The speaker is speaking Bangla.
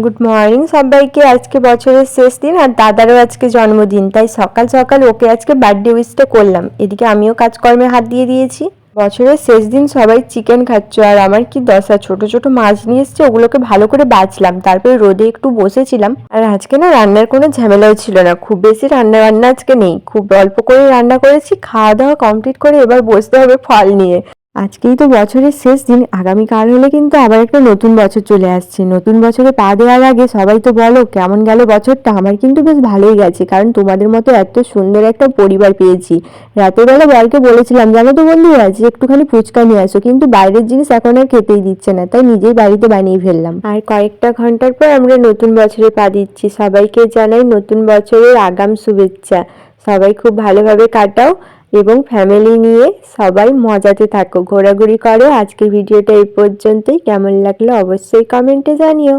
গুড মর্নিং সবাইকে। আজকে বছরের শেষ দিন আর দাদারও আজকে জন্মদিন, তাই সকাল সকাল ওকে আজকে বার্থডে উইশটা করলাম। এদিকে আমিও কাজকর্মে হাত দিয়ে দিয়েছি। বছরের শেষ দিন সবাই চিকেন খাচ্ছে আর আমার কি দশা, ছোট ছোট মাছ নিয়ে এসছে, ওগুলোকে ভালো করে বাছলাম, তারপরে রোদে একটু বসেছিলাম। আর আজকে না রান্নার কোনো ঝামেলাও ছিল না, খুব বেশি রান্না বান্না আজকে নেই, খুব অল্প করে রান্না করেছি। খাওয়া দাওয়া কমপ্লিট করে এবার বসতে হবে ফল নিয়ে। আজকেই তো বছরের শেষ দিন, আগামীকাল হলে কিন্তু আবার একটা নতুন বছর চলে আসছে। নতুন বছরে পা দেওয়ার আগে সবাই তো বলো কেমন গেল বছরটা। আমার কিন্তু বেশ ভালোই গেছে, কারণ তোমাদের মতো এত সুন্দর একটা পরিবার পেয়েছি। রাতের বেলা বরকে বলেছিলাম জানো তো বন্ধুরা, যে একটুখানি ফুচকা নিয়ে আসো, কিন্তু বাইরের জিনিস এখন আর খেতেই দিচ্ছে না, তাই নিজেই বাড়িতে বানিয়ে ফেললাম। আর কয়েকটা ঘন্টার পর আমরা নতুন বছরে পা দিচ্ছি। সবাইকে জানাই নতুন বছরের আগাম শুভেচ্ছা। সবাই খুব ভালোভাবে কাটাও এবং ফ্যামিলি নিয়ে সবাই মজাতে থাকো, ঘোরাঘুরি করো। আজকের ভিডিওটা এই পর্যন্তই। কেমন লাগলো অবশ্যই কমেন্টে জানিও।